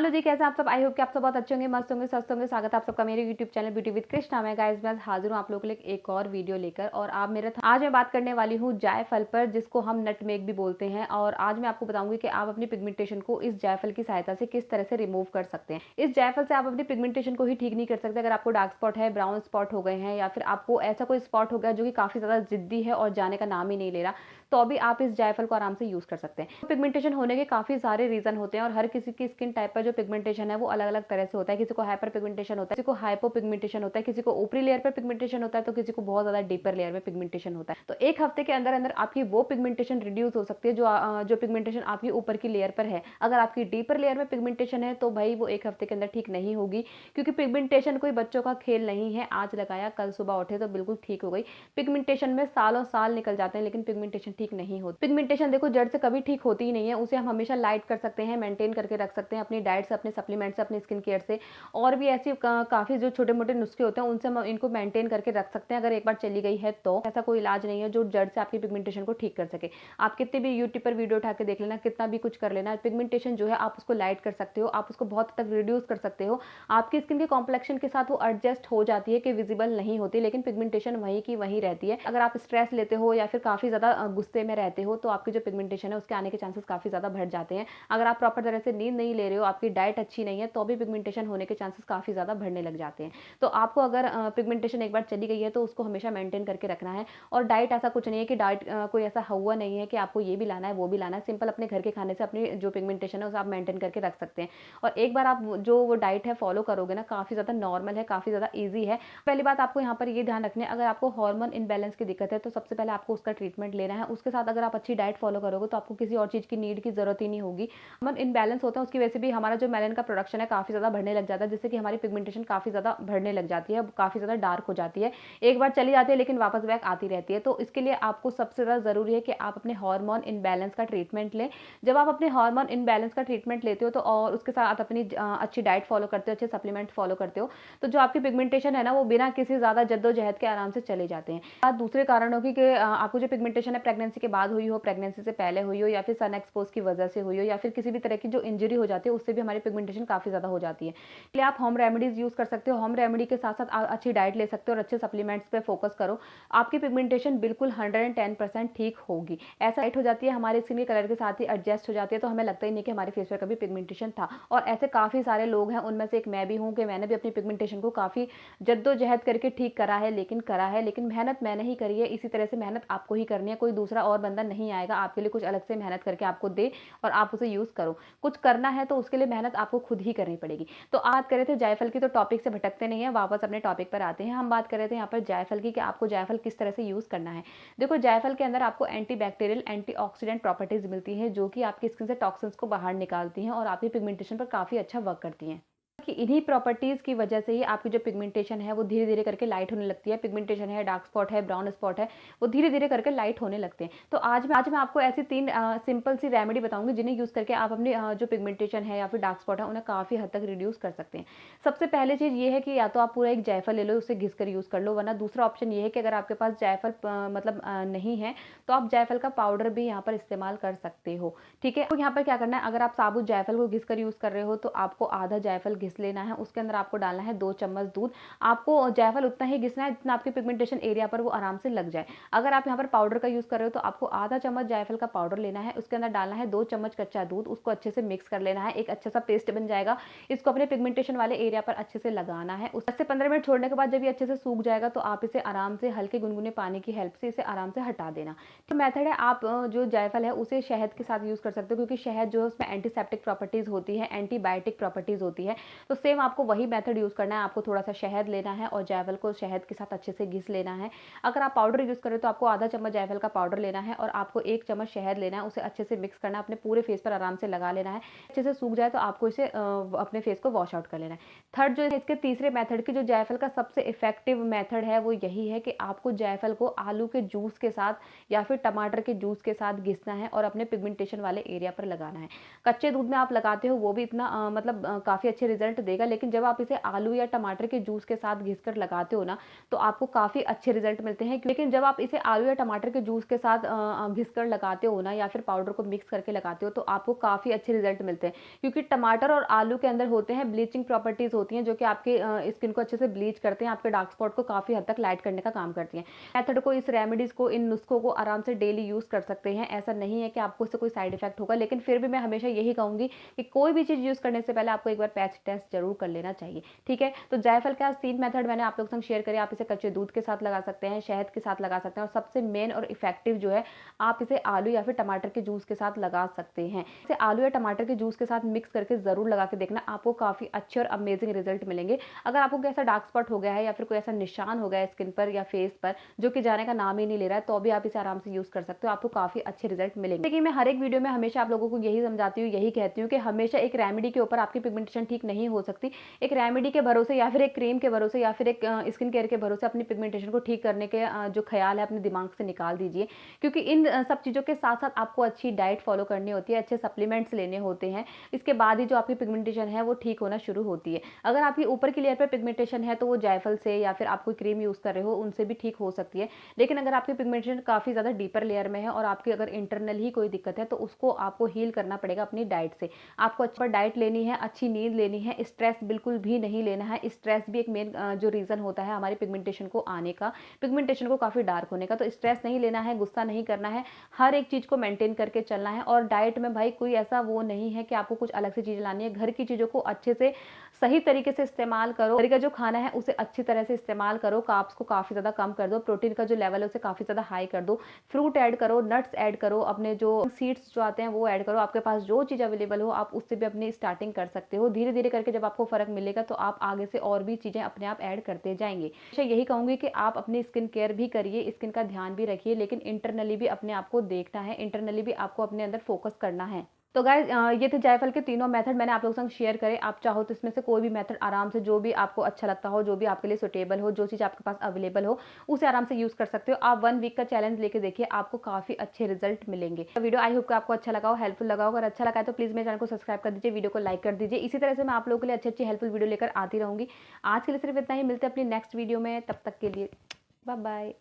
Hello जी, कैसे हैं आप सब? आई होप कि आप सब बहुत अच्छे होंगे, मस्त होंगे, स्वस्थ होंगे। स्वागत है आप सबका मेरे YouTube channel beauty with Krishna में। गाइस मैं हाजिर हूँ आप लोगों के लिए एक और वीडियो लेकर। और आज मैं बात करने वाली हूँ जायफल पर, जिसको हम नटमेग भी बोलते हैं। और आज मैं आपको बताऊंगी कि आप अपनी पिगमेंटेशन को इस जायफल की सहायता से किस तरह से रिमूव कर सकते हैं। इस जायफल से आप अपनी पिगमेंटेशन को ही ठीक नहीं कर सकते। अगर आपको डार्क स्पॉट है, ब्राउन स्पॉट हो गए हैं, या फिर आपको ऐसा कोई स्पॉट हो गया जो कि काफी ज्यादा जिद्दी है और जाने का नाम ही नहीं ले रहा, तो अभी आप इस जायफल को आराम से यूज कर सकते हैं। पिगमेंटेशन होने के काफी सारे रीजन होते हैं और हर किसी की स्किन टाइप पर जो पिगमेंटेशन है वो अलग अलग तरह से होता है। किसी को हाइपर पिगमेंटेशन होता है, किसी को हाइपो पिगमेंटेशन होता है, किसी को ऊपरी लेयर पर पिगमेंटेशन होता है, तो किसी को बहुत ज्यादा डीपर लेयर में पिगमेंटेशन होता है। तो एक हफ्ते के अंदर अंदर आपकी वो पिगमेंटेशन रिड्यूस हो सकती है जो पिगमेंटेशन आपकी ऊपर की लेयर पर है। अगर आपकी डीपर लेयर में पिगमेंटेशन है तो भाई वो एक हफ्ते के अंदर ठीक नहीं होगी, क्योंकि पिगमेंटेशन कोई बच्चों का खेल नहीं है। आज लगाया कल सुबह उठे तो बिल्कुल ठीक हो गई। पिगमेंटेशन में सालों साल निकल जाते हैं लेकिन पिगमेंटेशन ठीक नहीं होती। पिगमेंटेशन देखो जड़ से कभी ठीक होती ही नहीं है। उसे हम हमेशा लाइट कर सकते हैं, मेंटेन करके रख सकते हैं अपनी डाइट से, अपने सप्लीमेंट से, अपनी स्किन केयर से। और भी ऐसी काफी जो छोटे मोटे नुस्खे होते हैं उनसे हम इनको मेंटेन करके रख सकते हैं। अगर एक बार चली गई है तो ऐसा कोई इलाज नहीं है जो जड़ से आपकी पिगमेंटेशन को ठीक कर सके। आप कितने भी यूट्यूब पर वीडियो उठा के देख लेना, कितना भी कुछ कर लेना, पिगमेंटेशन जो है आप उसको लाइट कर सकते हो, आप उसको बहुत तक रिड्यूस कर सकते हो। आपकी स्किन के कॉम्प्लेक्शन के साथ वो एडजस्ट हो जाती है कि विजिबल नहीं होती, लेकिन पिगमेंटेशन वहीं की वहीं रहती है। अगर आप स्ट्रेस लेते हो या फिर काफी ज्यादा गुस्से में रहते हो तो आपकी जो पिगमेंटेशन है उसके आने के चांसेस काफी ज्यादा बढ़ जाते हैं। अगर आप प्रॉपर तरह से नींद नहीं ले रहे हो, आपकी डाइट अच्छी नहीं है, तो भी पिगमेंटेशन होने के चांसेस काफी ज्यादा बढ़ने लग जाते हैं। तो आपको अगर पिगमेंटेशन एक बार चली गई है तो उसको हमेशा मेंटेन करके रखना है। और डाइट ऐसा कुछ नहीं है कि डाइट कोई ऐसा हुआ नहीं है कि आपको ये भी लाना है वो भी लाना है। सिंपल अपने घर के खाने से अपनी जो पिगमेंटेशन है उसे आप मेंटेन करके रख सकते हैं। और एक बार आप जो वो डाइट है फॉलो करोगे ना, काफी ज्यादा नॉर्मल है, काफी ज्यादा ईजी है। पहली बात आपको यहाँ पर ये ध्यान रखना है, अगर आपको हार्मोन इनबैलेंस की दिक्कत है तो सबसे पहले आपको उसका ट्रीटमेंट लेना है। उसके साथ अगर आप अच्छी डाइट फॉलो करोगे तो आपको किसी और चीज की नीड की जरूरत ही नहीं होगी। हार्मोन इनबैलेंस होता है उसकी वजह से भी हमारा जो मेलानिन का प्रोडक्शन है काफी ज्यादा बढ़ने लग जाता है, जिससे कि हमारी पिगमेंटेशन काफी ज्यादा बढ़ने लग जाती है, काफी ज्यादा डार्क हो जाती है। एक बार चली जाती है लेकिन वापस बैक आती रहती है। तो इसके लिए आपको सबसे ज्यादा जरूरी है कि आप अपने हार्मोन इनबैलेंस का ट्रीटमेंट लें। जब आप अपने हार्मोन इनबैलेंस का ट्रीटमेंट लेते हो तो और उसके साथ अपनी अच्छी डाइट फॉलो करते हो, अच्छे सप्लीमेंट फॉलो करते हो, तो जो आपकी पिगमेंटेशन है ना वो बिना किसी ज्यादा जद्दोजहद के आराम से चले जाते हैं। बात दूसरे कारणों की कि आपको जो पिगमेंटेशन है प्रेगनेंसी के बाद हुई हो, प्रेगनेंसी से पहले हुई हो, या फिर सन एक्सपोज की वजह से हुई हो, या फिर किसी भी तरह की जो इंजरी हो जाती है उससे भी हमारी पिगमेंटेशन काफी ज्यादा हो जाती है। इसलिए आप होम रेमेडीज यूज कर सकते हो। होम रेमेडी के साथ साथ अच्छी डाइट ले सकते हो और अच्छे सप्लीमेंट्स पे फोकस करो। आपकी पिगमेंटेशन बिल्कुल 110% ठीक होगी। ऐसा लाइट हो जाती है, हमारे स्किन के कलर के साथ ही एडजस्ट हो जाती है, तो हमें लगता ही नहीं कि हमारे फेस पर कभी पिगमेंटेशन था। और ऐसे काफी सारे लोग हैं, उनमें से एक मैं भी हूँ कि मैंने भी अपनी पिगमेंटेशन को काफी जद्दोजहद करके ठीक करा है, लेकिन मेहनत मैंने ही करी है। इसी तरह से मेहनत आपको ही करनी है। कोई दूसरा और बंदा नहीं आएगा आपके लिए कुछ अलग से मेहनत करके आपको दे और आप उसे यूज करो। कुछ करना है तो उसके लिए मेहनत आपको खुद ही करनी पड़ेगी। तो बात कर रहे थे जायफल की, तो टॉपिक से भटकते नहीं है, वापस अपने टॉपिक पर आते हैं। हम बात कर रहे थे यहाँ पर जायफल की कि आपको जायफल किस तरह से यूज करना है। देखो जायफल के अंदर आपको एंटी बैक्टीरियल, एंटीऑक्सीडेंट प्रॉपर्टीज मिलती हैं जो कि आपकी स्किन से टॉक्सिन्स को बाहर निकालती हैं और आपकी पिगमेंटेशन पर काफी अच्छा वर्क करती हैं। कि इन्हीं प्रॉपर्टीज की वजह से ही आपकी जो पिगमेंटेशन है वो धीरे धीरे करके लाइट होने लगती है। पिगमेंटेशन है, डार्क स्पॉट है, ब्राउन स्पॉट है, वो धीरे धीरे करके लाइट होने लगते हैं। तो आज मैं आपको ऐसी तीन सिंपल सी रेमेडी बताऊंगी जिन्हें यूज करके आप अपनी जो पिगमेंटेशन है या फिर डार्क स्पॉट है उन्हें काफी हद तक रिड्यूस कर सकते हैं। सबसे पहले चीज ये है कि या तो आप पूरा एक जायफल ले लो, उसे घिस कर यूज कर लो, वरना दूसरा ऑप्शन ये है कि अगर आपके पास जायफल मतलब नहीं है तो आप जायफल का पाउडर भी यहाँ पर इस्तेमाल कर सकते हो। ठीक है, तो यहाँ पर क्या करना है, अगर आप साबुत जायफल को घिस कर यूज कर रहे हो तो आपको आधा जायफल घिस लेना है। उसके अंदर आपको डालना है 2 चम्मच दूध। आपको जायफल उतना ही घिसना है जितना आपके पिगमेंटेशन एरिया पर वो आराम से लग जाए। अगर आप यहाँ पर पाउडर का यूज कर रहे हो तो आपको आधा चम्मच जायफल का पाउडर लेना है, उसके अंदर डालना है 2 चम्मच कच्चा दूध, उसको अच्छे से मिक्स कर लेना है, एक अच्छा सा पेस्ट बन जाएगा। इसको अपने पिगमेंटेशन वाले एरिया पर अच्छे से लगाना है। 10 से 15 मिनट छोड़ने के बाद जब ये अच्छे से सूख जाएगा तो आप इसे आराम से हल्के गुनगुने पानी की हेल्प से इसे आराम से हटा देना। तो मेथड है, आप जो जायफल है उसे शहद के साथ यूज कर सकते हो, क्योंकि शहद जो है उसमें एंटीसेप्टिक प्रॉपर्टीज होती है, एंटीबायोटिक प्रॉपर्टीज होती है। तो सेम आपको वही मेथड यूज करना है। आपको थोड़ा सा शहद लेना है और जायफल को शहद के साथ अच्छे से घिस लेना है। अगर आप पाउडर यूज करें तो आपको आधा चम्मच जायफल का पाउडर लेना है और आपको 1 चम्मच शहद लेना है, उसे अच्छे से मिक्स करना है, अपने पूरे फेस पर आराम से लगा लेना है। अच्छे से सूख जाए तो आपको इसे अपने फेस को वॉश आउट कर लेना है। थर्ड जो है इसके तीसरे मेथड की, जो जायफल का सबसे इफेक्टिव मेथड है वो यही है कि आपको जायफल को आलू के जूस के साथ या फिर टमाटर के जूस के साथ घिसना है और अपने पिगमेंटेशन वाले एरिया पर लगाना है। कच्चे दूध में आप लगाते हो वो भी इतना मतलब काफी अच्छे रिजल्ट रिजल्ट देगा, लेकिन जब आप इसे आलू या टमाटर के जूस के साथ घिसकर लगाते हो ना, तो आपको काफ़ी अच्छे रिजल्ट मिलते हैं। लेकिन जब आप इसे आलू या टमाटर के जूस के साथ घिसकर लगाते हो ना, या फिर पाउडर को मिक्स करके लगाते हो, तो आपको काफ़ी अच्छे रिजल्ट मिलते हैं, क्योंकि टमाटर और आलू के अंदर होते हैं ब्लीचिंग प्रॉपर्टीज़ होती हैं, जो कि आपके स्किन को अच्छे से ब्लीच करते हैं, आपके डार्क स्पॉट को काफ़ी हद तक लाइट करने का काम करती हैं। मेथड को, इस रेमेडीज़ को, इन नुस्खों को आराम से डेली यूज़ कर सकते हैं। ऐसा नहीं है कि आपको इससे कोई साइड इफेक्ट होगा, लेकिन फिर भी मैं हमेशा यही कहूँगी कि कोई भी चीज़ यूज़ करने से पहले आपको एक बार पैच टेस्ट जरूर कर लेना चाहिए। ठीक है, तो जायफल का 3 मेथड मैंने आप लोग संग शेयर करे। आप इसे कच्चे दूध के साथ लगा सकते हैं, शहद के साथ लगा सकते हैं, और सबसे मेन और इफेक्टिव जो है, आप इसे आलू या फिर टमाटर के जूस के साथ लगा सकते हैं। इसे आलू या टमाटर के जूस के साथ मिक्स करके जरूर लगा के देखना, आपको काफ़ी अच्छे और अमेजिंग रिजल्ट मिलेंगे। अगर आपको कोई ऐसा डार्क स्पॉट हो गया है, या फिर कोई ऐसा निशान हो गया है स्किन पर या फेस पर, जो कि जाने का नाम ही नहीं ले रहा है, तो भी आप इसे आराम से यूज़ कर सकते हो, आपको काफ़ी अच्छे रिजल्ट मिलेंगे। लेकिन मैं हर एक वीडियो में हमेशा आप लोगों को यही समझाती हूँ, यही कहती हूँ कि हमेशा एक रेमेडी के ऊपर आपकी पिगमेंटेशन ठीक नहीं हो सकती। एक रेमेडी के भरोसे, या फिर एक क्रीम के भरोसे, या फिर एक स्किन केयर के भरोसे अपनी पिगमेंटेशन को ठीक करने के जो ख्याल है अपने दिमाग से निकाल दीजिए, क्योंकि इन सब चीज़ों के साथ साथ आपको अच्छी डाइट फॉलो करनी होती है, अच्छे सप्लीमेंट्स लेने होते हैं। इसके बाद ही जो आपकी पिगमेंटेशन है वो ठीक होना शुरू होती है। अगर आपकी ऊपर की लेयर पर पिगमेंटेशन है, तो वो जायफल से या फिर आप कोई क्रीम यूज़ कर रहे हो उनसे भी ठीक हो सकती है। लेकिन अगर आपकी पिगमेंटेशन काफ़ी ज़्यादा डीपर लेयर में है, और आपकी अगर इंटरनल ही कोई दिक्कत है, तो उसको आपको हील करना पड़ेगा अपनी डाइट से। आपको अच्छी डाइट लेनी है, अच्छी नींद लेनी है, स्ट्रेस बिल्कुल भी नहीं लेना है। स्ट्रेस भी एक मेन जो रीज़न होता है हमारी पिगमेंटेशन को आने का, पिगमेंटेशन को काफ़ी डार्क होने का। तो स्ट्रेस नहीं लेना है, गुस्सा नहीं करना है, हर एक चीज़ को मेंटेन करके चलना है। और डाइट में भाई कोई ऐसा वो नहीं है कि आपको कुछ अलग से चीज़ लानी है। घर की चीज़ों को अच्छे से सही तरीके से इस्तेमाल करो। घर का जो खाना है उसे अच्छी तरह से इस्तेमाल करो। कार्ब्स को काफ़ी ज़्यादा कम कर दो, प्रोटीन का जो लेवल है उसे काफ़ी ज़्यादा हाई कर दो, फ्रूट ऐड करो, नट्स ऐड करो, अपने जो सीड्स जो आते हैं वो ऐड करो। आपके पास जो चीज़ अवेलेबल हो आप उससे भी अपनी स्टार्टिंग कर सकते हो। धीरे धीरे करके जब आपको फ़र्क मिलेगा, तो आप आगे से और भी चीज़ें अपने आप ऐड करते जाएंगे। अच्छा, यही कहूँगी कि आप अपनी स्किन केयर भी करिए, स्किन का ध्यान भी रखिए, लेकिन इंटरनली भी अपने आप को देखना है, इंटरनली भी आपको अपने अंदर फोकस करना है। तो गाइस, ये थे जायफल के तीनों मेथड मैंने आप लोगों के संग शेयर करे। आप चाहो तो इसमें से कोई भी मेथड आराम से, जो भी आपको अच्छा लगता हो, जो भी आपके लिए सुटेबल हो, जो चीज़ आपके पास अवेलेबल हो, उसे आराम से यूज़ कर सकते हो। आप 1 वीक का चैलेंज लेके देखिए, आपको काफ़ी अच्छे रिजल्ट मिलेंगे। वीडियो आई होप कि आपको अच्छा लगा हो, हेल्पफुल लगा हो। अगर अच्छा लगा है तो प्लीज़ मेरे चैनल को सब्सक्राइब कर दीजिए, वीडियो को लाइक कर दीजिए। इसी तरह से मैं आप लोगों के लिए अच्छी अच्छी हेल्पफुल वीडियो लेकर आती रहूँगी। आज के लिए सिर्फ इतना ही, मिलते हैं अपनी नेक्स्ट वीडियो में, तब तक के लिए बाय बाय।